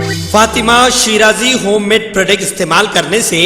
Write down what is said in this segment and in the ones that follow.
Fatima Shirazi homemade product इस्तेमाल करने से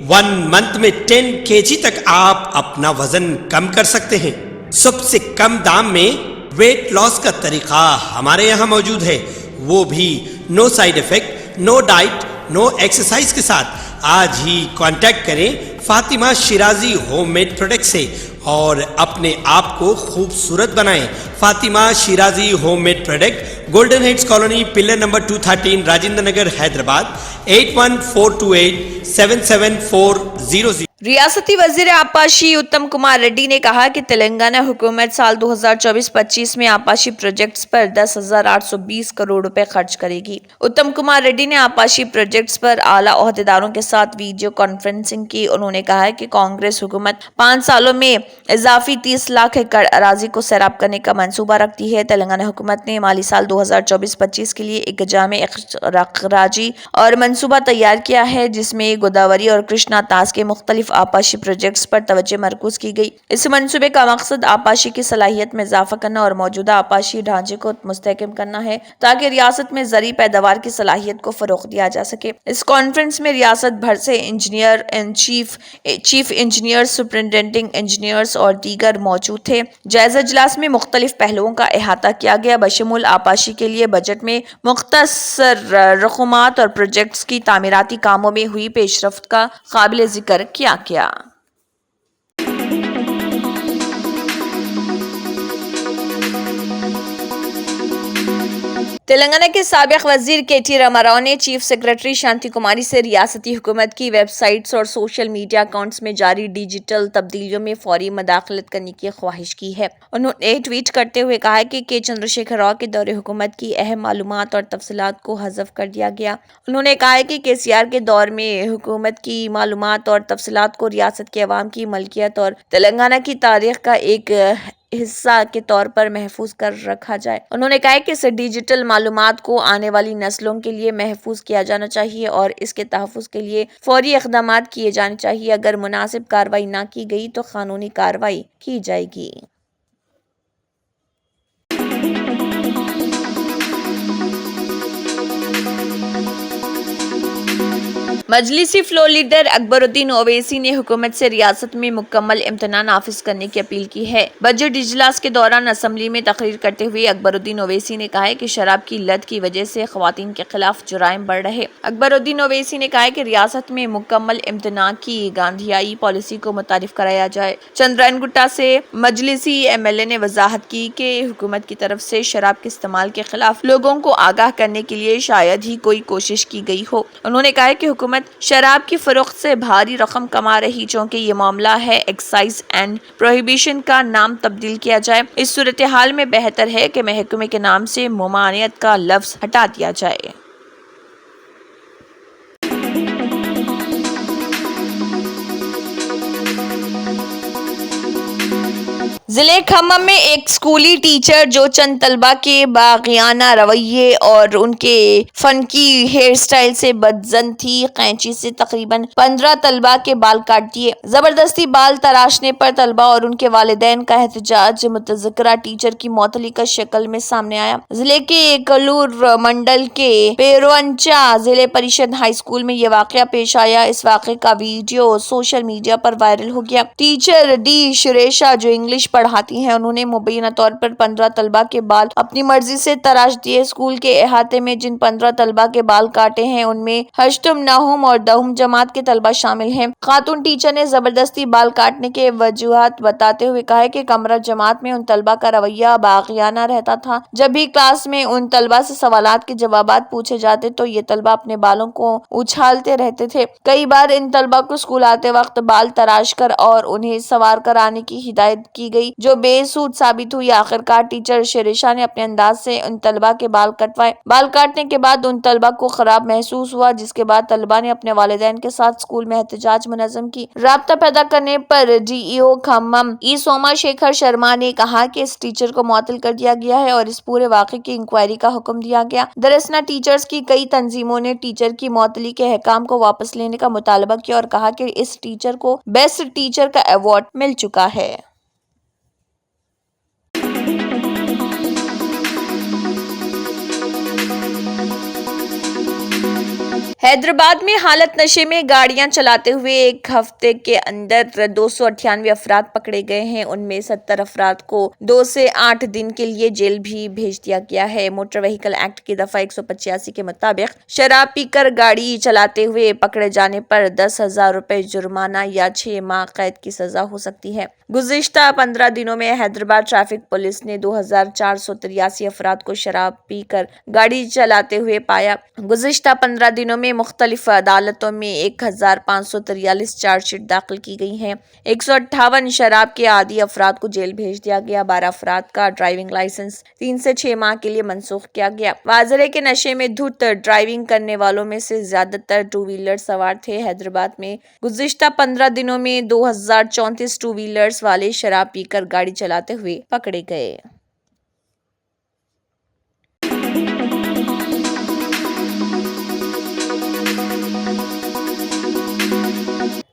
1 मंथ में 10 kg तक आप अपना वजन कम कर सकते हैं। सबसे कम दाम में वेट लॉस का तरीका हमारे यहाँ मौजूद है, वो भी no side effect, no diet, no exercise के साथ। आज ही कांटेक्ट करें फातिमा शिराजी होममेड प्रोडक्ट से और अपने आप को खूबसूरत बनाएं। Fatima Shirazi homemade product, golden heads colony, pillar number 213, Rajendra Nagar, Hyderabad 8142877400। रियासती वजीर आपाशी उत्तम कुमार रेड्डी ने कहा कि तेलंगाना हुकूमत साल 2024-25 में आपाशी प्रोजेक्ट्स पर 10,820 करोड़ रुपए खर्च करेगी। उत्तम कुमार रेड्डी ने आपाशी प्रोजेक्ट्स पर आला ओहदेदारों के साथ वीडियो कॉन्फ्रेंसिंग की। उन्होंने कहा कि कांग्रेस हुकूमत 5 सालों में इजाफी 30 लाख एकड़ अराजी को सैराब करने का मंसूबा रखती है। तेलंगाना हुकूमत ने माली साल 2024-25 के लिए एक जामे अखराजी और मंसूबा तैयार किया है, जिसमें गोदावरी और कृष्णा तास के मुख्तलिफ आपाशी प्रोजेक्ट्स पर तवज्जो मरकूज की गई। इस मंसूबे का मकसद आपाशी की सलाहियत में इजाफा करना और मौजूदा आपाशी ढांचे को मुस्तहकम करना है, ताकि रियासत में ज़री पैदावार की सलाहियत को फरोग दिया जा सके। इस कॉन्फ्रेंस में रियासत भर से engineer in chief engineer, superintending engineers और दीगर मौजूद थे। जायजा इजलास में मुख्तलिफ पहलुओं का अहाता किया गया, बशमूल आपाशी के लिए बजट में मुख्तसर रकूमात और प्रोजेक्ट्स की तामीराती कामों में हुई पेशरफ्त का काबिल जिक्र किया गया। तेलंगाना के साबिक वजीर के.टी. रामाराव ने चीफ सेक्रेटरी शांति कुमारी से रियासती हुकूमत की वेबसाइट्स और सोशल मीडिया अकाउंट्स में जारी डिजिटल तब्दीलियों में फौरी मदाखलत करने की ख्वाहिश की है। उन्होंने ट्वीट करते हुए कहा कि के चंद्रशेखर राव के दौरे हुकूमत की अहम मालूमात और तफसीलात को हज़फ कर दिया गया। उन्होंने कहा कि केसीआर के दौर में हुकूमत की मालूमात और तफसीलात को रियासत के अवाम की मलकियत और तेलंगाना की तारीख का एक हिस्सा के तौर पर महफूज कर रखा जाए। उन्होंने कहा कि इस डिजिटल मालूमात को आने वाली नस्लों के लिए महफूज किया जाना चाहिए और इसके तहफ़्फ़ुज़ के लिए फौरी इक़दामात किए जाने चाहिए। अगर मुनासिब कार्रवाई न की गई तो कानूनी कार्रवाई की जाएगी। मजलिसी फ्लोर लीडर अकबरुद्दीन ओवैसी ने हुकूमत से रियासत में मुकम्मल इम्तिना नाफिज करने की अपील की है। बजट इजलास के दौरान असम्बली में तकरीर करते हुए अकबरुद्दीन ओवैसी ने कहा है कि शराब की लत की वजह से ख़वातीन के खिलाफ जुराइम बढ़ रहे। अकबरुद्दीन ओवैसी ने कहा है कि रियासत में मुकम्मल इम्तिना की गांधीयाई पॉलिसी को मुतारिफ कराया जाए। चंद्रायन गुट्टा से मजलिसी MLA ने वजाहत की कि हुकूमत की तरफ से शराब के इस्तेमाल के खिलाफ लोगों को आगाह करने के लिए शायद ही कोई कोशिश की गई हो। उन्होंने कहा कि हुकूमत शराब की फरोख्त से भारी रकम कमा रही, चूंकि ये मामला है एक्साइज एंड प्रोहिबिशन का नाम तब्दील किया जाए। इस सूरत हाल में बेहतर है कि महकमे के नाम से मुमानियत का लफ्ज हटा दिया जाए। जिले खम्मम में एक स्कूली टीचर जो चंद तलबा के बागियाना रवैये और उनके फन की हेयर स्टाइल से बदजन थी, कैंची से तकरीबन 15 तलबा के बाल काट दिए। जबरदस्ती बाल तराशने पर तलबा और उनके वालिदैन का एहतजाज मुतज़क्किरा टीचर की मौतली का शक्ल में सामने आया। जिले के कलूर मंडल के पेरवंचा जिले परिषद हाई स्कूल में यह वाकया पेश आया। इस वाक़े का वीडियो सोशल मीडिया पर वायरल हो गया। टीचर डी शुरेशा जो इंग्लिश पढ़ाती हैं, उन्होंने मुबैना तौर पर 15 तलबा के बाल अपनी मर्जी से तराश दिए। स्कूल के अहाते में जिन 15 तलबा के बाल काटे हैं उनमें हश्तुम, नहुम और दहुम जमात के तलबा शामिल हैं। खातून टीचर ने जबरदस्ती बाल काटने के वजूहात बताते हुए कहा कि कमरा जमात में उन तलबा का रवैया बागियाना रहता था। जब भी क्लास में उन तलबा से सवालात के जवाबात पूछे जाते तो ये तलबा अपने बालों को उछालते रहते थे। कई बार इन तलबा को स्कूल आते वक्त बाल तराश कर और उन्हें सवार कर आने की हिदायत की गई, जो बेसूद साबित हुई। आखिरकार टीचर शेरेशा ने अपने अंदाज से उन तलबा के बाल कटवाए। बाल काटने के बाद उन तलबा को खराब महसूस हुआ, जिसके बाद तलबा ने अपने वालिदैन के साथ स्कूल में एहतजाज मुनज़्ज़म की। राब्ता पैदा करने पर DEO खम्मम ई सोमा शेखर शर्मा ने कहा कि इस टीचर को मुअत्तल कर दिया गया है और इस पूरे वाक़े की इंक्वायरी का हुक्म दिया गया। दरअसल टीचर्स की कई तंजीमों ने टीचर की मुअत्तली के अहकाम को वापस लेने का मुतालबा किया और कहा कि इस टीचर को बेस्ट टीचर का अवार्ड मिल चुका है। हैदराबाद में हालत नशे में गाड़ियां चलाते हुए एक हफ्ते के अंदर 298 अफराद पकड़े गए हैं। उनमें 70 अफराद को 2 से 8 दिन के लिए जेल भी भेज दिया गया है। मोटर व्हीकल एक्ट की दफा 185 के मुताबिक शराब पीकर गाड़ी चलाते हुए पकड़े जाने पर 10,000 रुपए जुर्माना या 6 माह कैद की सजा हो सकती है। गुज़िश्ता 15 दिनों में हैदराबाद ट्रैफिक पुलिस ने 2,483 अफराद को शराब पीकर गाड़ी चलाते हुए पाया। गुज़िश्ता 15 दिनों में मुख्तलिफ अदालतों में 1,543 चार्जशीट दाखिल की गई हैं। 158 शराब के आदी अफराद को जेल भेज दिया गया। 12 अफराद का ड्राइविंग लाइसेंस 3 से 6 माह के लिए मनसूख किया गया। वाज़ेह है कि नशे में धुत ड्राइविंग करने वालों में से ज्यादातर 2 व्हीलर सवार थे। हैदराबाद में गुज़िश्ता 15 दिनों में 2,034 2 व्हीलर्स वाले शराब पीकर गाड़ी चलाते हुए पकड़े गए।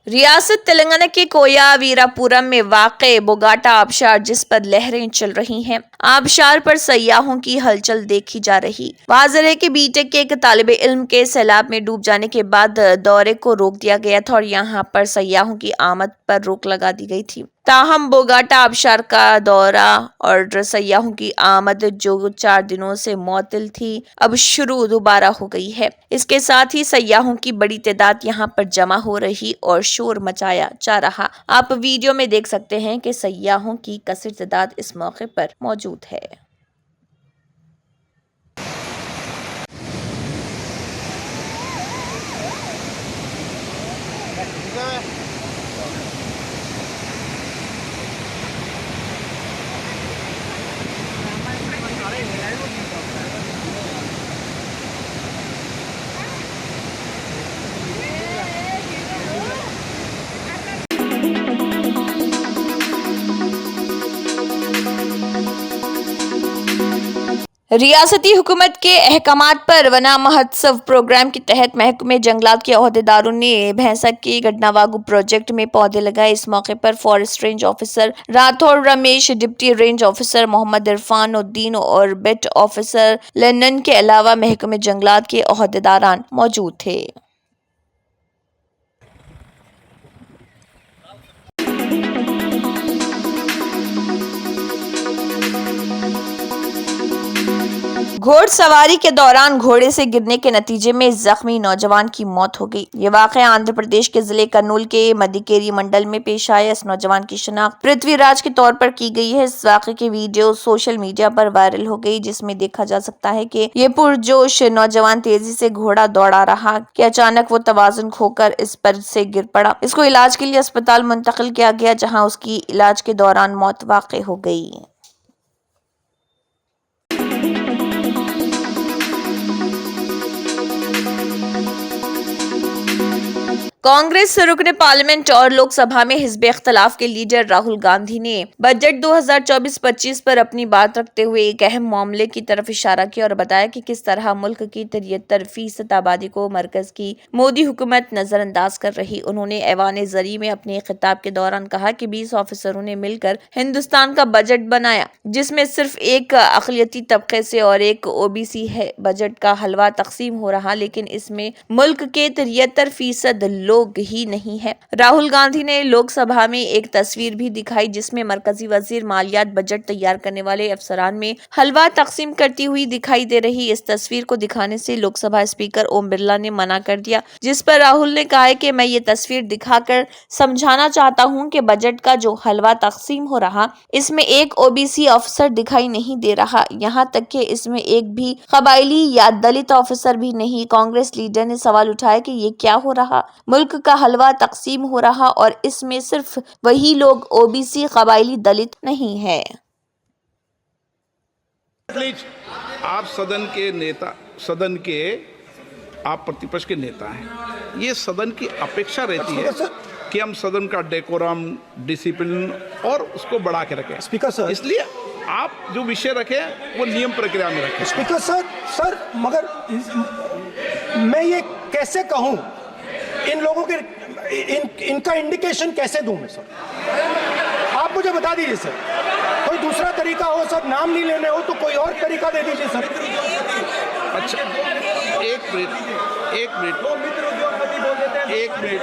रियासत तेलंगाना के कोया वीरापुरम में वाक़े बोगाटा आबशार, जिस पर लहरें चल रही हैं। आबशार पर सयाहों की हलचल देखी जा रही। वाज़ेह है कि बीटेक के एक तालिबे इल्म के सैलाब में डूब जाने के बाद दौरे को रोक दिया गया था और यहाँ पर सयाहों की आमद पर रोक लगा दी गई थी। ताहम बोगाटा आबशार का दौरा और सयाहों की आमद जो 4 दिनों से मुअत्तल थी, अब शुरू दोबारा हो गई है। इसके साथ ही सयाहों की बड़ी तादाद यहाँ पर जमा हो रही और शोर मचाया जा रहा। आप वीडियो में देख सकते हैं कि सयाहों की कसीर तादाद इस मौके पर मौजूद है। रियासती हुकूमत के अहकामात पर वना महोत्सव प्रोग्राम के तहत महकमे जंगलात के ओहदेदारों ने भैंसक के गडनावागु प्रोजेक्ट में पौधे लगाए। इस मौके पर forest range officer Rathore Ramesh, deputy range officer Mohammed Irfan Uddin और बेट ऑफिसर लन्नन के अलावा महकमे जंगलात के ओहदेदारान मौजूद थे। घोड़सवारी के दौरान घोड़े से गिरने के नतीजे में जख्मी नौजवान की मौत हो गई। ये वाकया आंध्र प्रदेश के जिले कर्नूल के मदिकेरी मंडल में पेश आया। इस नौजवान की शिनाख्त पृथ्वीराज के तौर पर की गई है। इस वाकये की वीडियो सोशल मीडिया पर वायरल हो गई, जिसमें देखा जा सकता है कि ये पुरजोश नौजवान तेजी से घोड़ा दौड़ा रहा कि अचानक वो तवाजुन खोकर इस पर से गिर पड़ा। इसको इलाज के लिए अस्पताल मुंतकिल किया गया, जहाँ उसकी इलाज के दौरान मौत वाक़ई हो गई। कांग्रेस रुकने पार्लियामेंट और लोकसभा में हिज़्ब इख्तिलाफ के लीडर राहुल गांधी ने बजट 2024-25 पर अपनी बात रखते हुए एक अहम मामले की तरफ इशारा किया और बताया कि किस तरह मुल्क की 73% आबादी को मरकज की मोदी हुकूमत नजरअंदाज कर रही। उन्होंने ऐवान ज़री में अपने खिताब के दौरान कहा कि 20 ऑफिसरों ने मिलकर हिंदुस्तान का बजट बनाया, जिसमें सिर्फ एक अक़लियती तबके से और एक OBC है। बजट का हलवा तकसीम हो रहा, लेकिन इसमें मुल्क के 73% लोग ही नहीं है। राहुल गांधी ने लोकसभा में एक तस्वीर भी दिखाई, जिसमें मरकजी वजीर मालियात बजट तैयार करने वाले अफसरान में हलवा तकसीम करती हुई दिखाई दे रही। इस तस्वीर को दिखाने से लोकसभा स्पीकर ओम बिरला ने मना कर दिया, जिस पर राहुल ने कहा है कि मैं ये तस्वीर दिखाकर समझाना चाहता हूं कि बजट का जो हलवा तकसीम हो रहा, इसमें एक OBC ऑफिसर दिखाई नहीं दे रहा, यहाँ तक कि इसमें एक भी कबायली या दलित ऑफिसर भी नहीं। कांग्रेस लीडर ने सवाल उठाया कि ये क्या हो रहा, मुल्क का हलवा तकसीम हो रहा और इसमें सिर्फ वही लोग OBC, कबायली, दलित नहीं है। प्लीज, आप सदन के आप प्रतिपक्ष के नेता हैं। ये सदन की अपेक्षा रहती है कि हम सदन का डेकोरम, डिसिप्लिन और उसको बढ़ा के रखें। स्पीकर सर, इसलिए आप जो विषय रखें वो नियम प्रक्रिया में रखें। स्पीकर सर मगर मैं ये कैसे कहूं, इन लोगों के इनका इंडिकेशन कैसे दूं मैं सर? आप मुझे बता दीजिए सर, कोई दूसरा तरीका हो सर, नाम नहीं लेने हो तो कोई और तरीका दे दीजिए सर। अच्छा, एक मिनट एक मिनट, एक मिनट,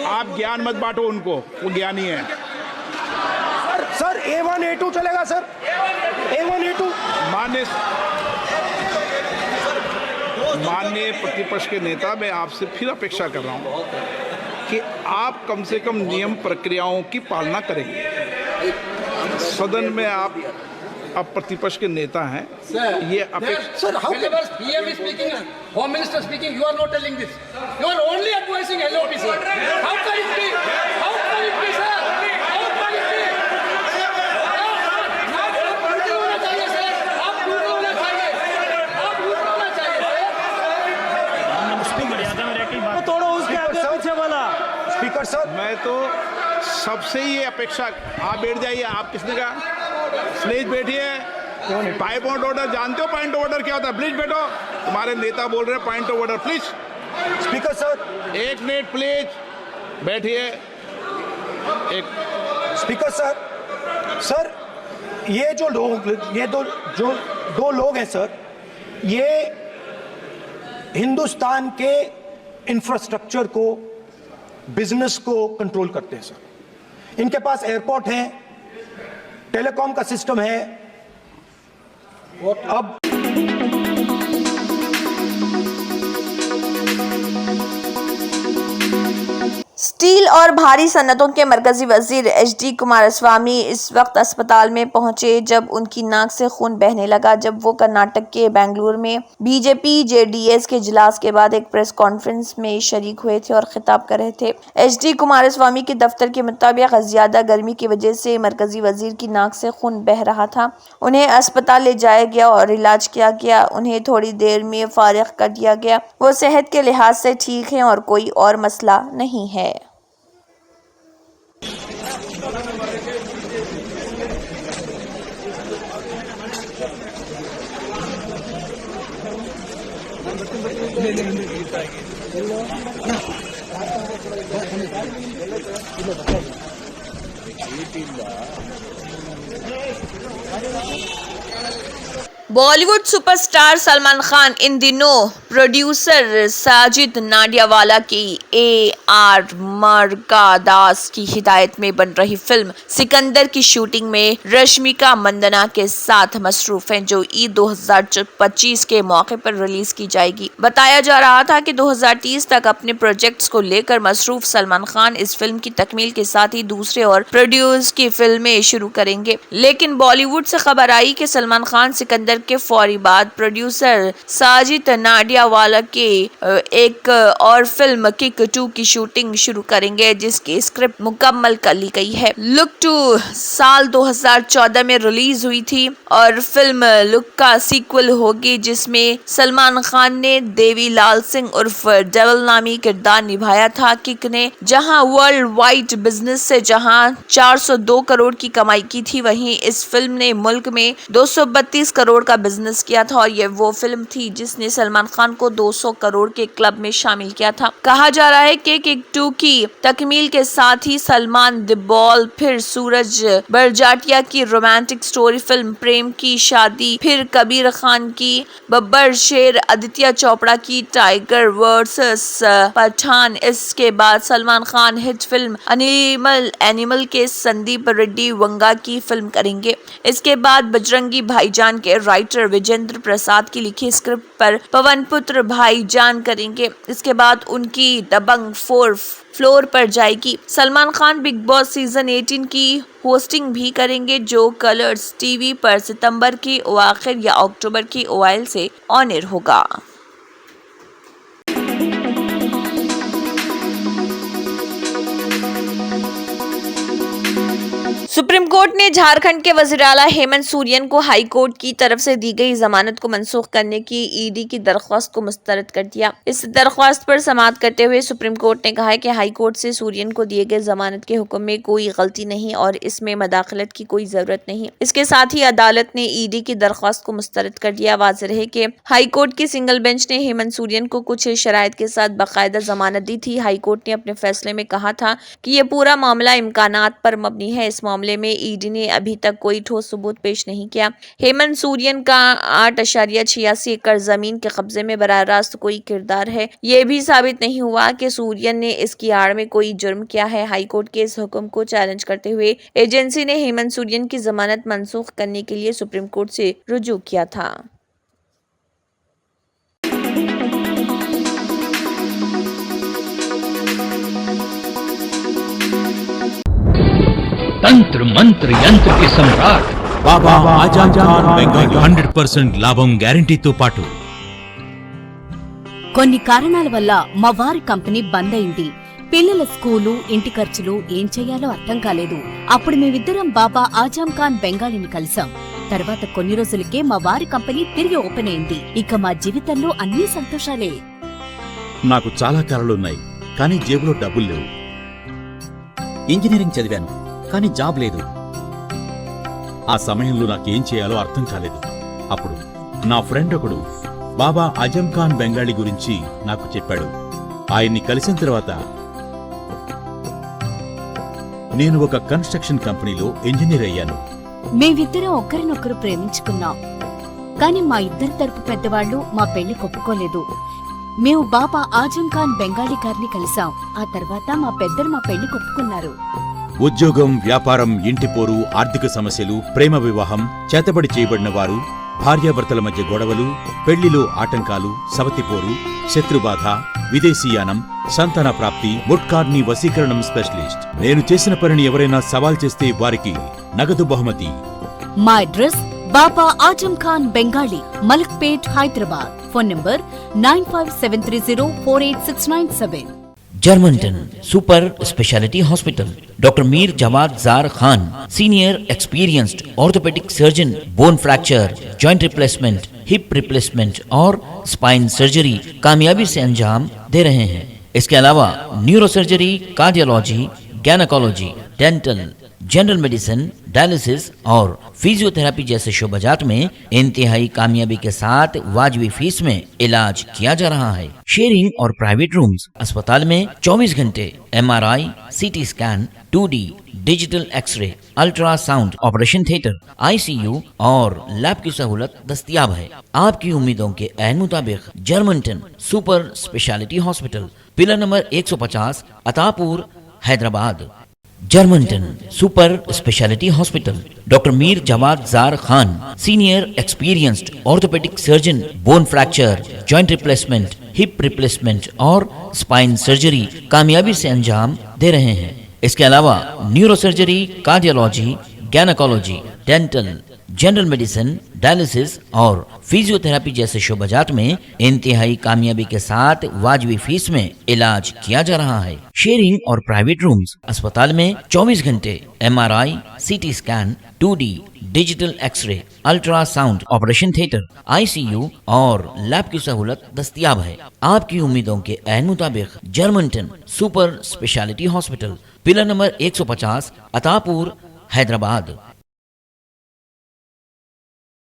आप ज्ञान मत बांटो उनको, वो ज्ञानी है। सर A1 A2 चलेगा सर, A1 A2। माननीय प्रतिपक्ष के नेता, मैं आपसे फिर अपेक्षा कर रहा हूं कि आप कम से कम नियम प्रक्रियाओं की पालना करेंगे। सदन में आप अब प्रतिपक्ष के नेता हैं, ये अपेक्षा। Sir how PM is speaking, Home Minister speaking, you are not telling this. You are only advising LOP, sir. How can it be? How can it be, sir? How can it be? आप duty होना चाहिए, sir. आप duty होना चाहिए. आप duty होना चाहिए, sir. तोड़ो उसके आगे पीछे वाला। स्पीकर सर, मैं तो सबसे ये अपेक्षा, आप बैठ जाइए। आप किसने कहा? प्लीज बैठिए। पॉइंट ऑफ ऑर्डर जानते हो? पॉइंट ऑफ ऑर्डर क्या होता है? प्लीज बैठो। तुम्हारे नेता बोल रहे हैं point of order, please. Speaker sir, एक मिनट प्लीज, बैठिए। एक स्पीकर सर, सर ये जो लोग, ये दो लोग हैं सर, ये हिंदुस्तान के इंफ्रास्ट्रक्चर को, बिजनेस को कंट्रोल करते हैं सर। इनके पास एयरपोर्ट है, टेलीकॉम का सिस्टम है। अब स्टील और भारी सन्नतों के मरकजी वजीर HD कुमारस्वामी इस वक्त अस्पताल में पहुंचे जब उनकी नाक से खून बहने लगा, जब वो कर्नाटक के बेंगलुरु में BJP JDS के इजलास के बाद एक प्रेस कॉन्फ्रेंस में शरीक हुए थे और खिताब कर रहे थे। HD कुमारस्वामी के दफ्तर के मुताबिक ज्यादा गर्मी की वजह से मरकजी वजीर की नाक से खून बह रहा था। उन्हें अस्पताल ले जाया गया और इलाज किया गया। उन्हें थोड़ी देर में फारिग कर दिया गया। वो सेहत के लिहाज से ठीक हैं और कोई और मसला नहीं है। बॉलीवुड सुपरस्टार सलमान खान इन दिनों प्रोड्यूसर साजिद नाडियावाला की AR मरकादास की हिदायत में बन रही फिल्म सिकंदर की शूटिंग में रश्मिका मंदना के साथ मसरूफ हैं, जो ईद 2025 के मौके पर रिलीज की जाएगी। बताया जा रहा था कि 2030 तक अपने प्रोजेक्ट्स को लेकर मसरूफ सलमान खान इस फिल्म की तकमील के साथ ही दूसरे और प्रोड्यूस की फिल्में शुरू करेंगे, लेकिन बॉलीवुड से खबर आई कि सलमान खान सिकंदर के फौरी बाद प्रोड्यूसर साजिद नाडियावाला के एक और फिल्म किक 2 की शूटिंग शुरू करेंगे, जिसकी स्क्रिप्ट मुकम्मल कर ली गई है। लुक 2 साल 2014 में रिलीज हुई थी और फिल्म लुक का सीक्वल होगी, जिसमें सलमान खान ने देवी लाल सिंह उर्फ डेविल नामी किरदार निभाया था। किक ने जहां वर्ल्ड वाइड बिजनेस से जहां 402 करोड़ की कमाई की थी, वहीं इस फिल्म ने मुल्क में 232 करोड़ का बिजनेस किया था और ये वो फिल्म थी जिसने सलमान खान को 200 करोड़ के क्लब में शामिल किया था। कहा जा रहा है कि किक 2 की तकमील के साथ ही सलमान द बॉल, फिर सूरज बरजाटिया की रोमांटिक स्टोरी फिल्म प्रेम की शादी, फिर कबीर खान की बब्बर शेर, आदित्य चोपड़ा की टाइगर वर्सेस पठान। इसके बाद Salman Khan hit film animal के संदीप रेड्डी वंगा की फिल्म करेंगे। इसके बाद बजरंगी भाईजान के राइटर विजेंद्र प्रसाद की लिखी स्क्रिप्ट पर पवन पुत्र भाईजान करेंगे। इसके बाद उनकी दबंग 4 फ्लोर पर जाएगी। Salman Khan big boss season 18 की होस्टिंग भी करेंगे, जो कलर्स टीवी पर सितंबर के आखिर या अक्टूबर के ओवाइल से ऑन एयर होगा। सुप्रीम कोर्ट ने झारखंड के वजीर आला हेमंत सोरेन को हाई कोर्ट की तरफ से दी गई जमानत को मंसूख करने की ईडी की दरख्वास्त को मुस्तरद कर दिया। इस दरख्वास्त पर समाअत करते हुए सुप्रीम कोर्ट ने कहा है कि हाई कोर्ट से सोरेन को दिए गए जमानत के हुक्म में कोई गलती नहीं और इसमें मदाखलत की कोई जरूरत नहीं। इसके साथ ही अदालत ने ईडी की दरख्वास्त को मुस्तरद कर दिया। वाज़ेह है कि हाई कोर्ट की सिंगल बेंच ने हेमंत सोरेन को कुछ शराइत के साथ बाकायदा जमानत दी थी। हाई कोर्ट ने अपने फैसले में कहा था कि यह पूरा मामला इम्कानात पर मबनी है। इस मामले मामले में ईडी ने अभी तक कोई ठोस सबूत पेश नहीं किया। हेमंत सोरेन का 8.86 एकड़ जमीन के कब्जे में बराह रास्त कोई किरदार है, ये भी साबित नहीं हुआ कि सोरेन ने इसकी आड़ में कोई जुर्म किया है। हाईकोर्ट के इस हुक्म को चैलेंज करते हुए एजेंसी ने हेमंत सोरेन की जमानत मंसूख करने के लिए सुप्रीम कोर्ट से रुजू किया था। तंत्र मंत्र यंत्र के सम्राट బాబా ఆజాం ఖాన్ బెంగాల్ 100% లాభం గ్యారంటీతో పాటు కొన్ని కారణాల వల్ల మా వారి కంపెనీ బంద్ అయింది. పిల్లల స్కూలు, ఇంటి ఖర్చులు ఏం చెయ్యాలో అర్థం కాలేదు. అప్పుడు మేమిద్దరం బాబా ఆజాం ఖాన్ బెంగాలీని కలిసాం. తర్వాత కొన్ని రోజులకే మా వారి కంపెనీ తిరిగి ఓపెన్ అయింది. ఇక మా జీవితంలో అన్ని సంతోషాలే. నాకు చాలా కలలున్నాయి, కానీ జేబులో డబ్బులు లేవు. ఇంజనీరింగ్ చదివాను, కానీ జాబ్ లేదు. ఆ సమయంలో నాకేం చేయాలో అర్థం కాలేదు. అప్పుడు నా ఫ్రెండ్ ఒకడు బాబా ఆజం ఖాన్ బెంగాలీ గురించి నాకు చెప్పాడు. ఆయన్ని కలిసిన తర్వాత నేను ఒక కన్స్ట్రక్షన్ కంపెనీలో ఇంజనీర్ అయ్యాను. మేమిద్దరం ఒకరినొకరు ప్రేమించుకున్నాం. కాని మా ఇద్దరి తరపు పెద్దవాళ్లు మా పెళ్లి ఒప్పుకోలేదు. మేము బాబా ఆజం ఖాన్ బెంగాలీ గారిని కలిసాం. ఆ తర్వాత మా పెద్దలు మా పెళ్లి ఒప్పుకున్నారు. ఉద్యోగం, వ్యాపారం, ఇంటిపోరు, ఆర్థిక సమస్యలు, ప్రేమ వివాహం, చేతబడి చేయబడిన వారు, భార్యాభర్తల మధ్య గొడవలు, పెళ్లిలో ఆటంకాలు, సవతిపోరు, శత్రుబాధ, విదేశీయానం, సంతాన ప్రాప్తి, ముట్కార్ని వశీకరణం స్పెషలిస్ట్. నేను చేసిన పనిని ఎవరైనా సవాల్ చేస్తే వారికి నగదు బహుమతి. మా address Baba Azam Khan Bengali, Malakpet, Hyderabad. Phone number 9573048697. Germanton super speciality hospital, doctor Mir Jawad Zar Khan, senior experienced orthopaedic surgeon, bone fracture, joint replacement, hip replacement और स्पाइन सर्जरी कामयाबी से अंजाम दे रहे हैं। इसके अलावा neuro surgery, cardiology, gynaecology, dental, general medicine, dialysis और फिजियोथेरेपी जैसे शोबाजात में इंतहाई कामयाबी के साथ वाजबी फीस में इलाज किया जा रहा है। शेयरिंग और प्राइवेट रूम्स। अस्पताल में 24 घंटे MRI, CT scan, 2D digital x ray, ultrasound, operation theatre, ICU और लैब की सहूलत दस्तयाब है। आपकी उम्मीदों के ऐन मुताबिक Germanton super speciality hospital, pillar number 150, Attapur, Hyderabad. Germanton super speciality hospital, doctor Mir Jawad Zar Khan, senior experienced orthopaedic surgeon, bone fracture, joint replacement, hip replacement और स्पाइन सर्जरी कामयाबी से अंजाम दे रहे हैं। इसके अलावा neuro surgery, cardiology, gynaecology, dental, general medicine, dialysis और फिजियोथेरेपी जैसे शोबाजात में इंतहाई कामयाबी के साथ वाजबी फीस में इलाज किया जा रहा है। शेयरिंग और प्राइवेट रूम्स। अस्पताल में 24 घंटे MRI, CT scan, 2D digital x ray, ultrasound, operation theatre, ICU और लैब की सहूलत दस्तयाब है। आपकी उम्मीदों के ऐन मुताबिक Germanton super speciality hospital, pillar number 150, Attapur, Hyderabad.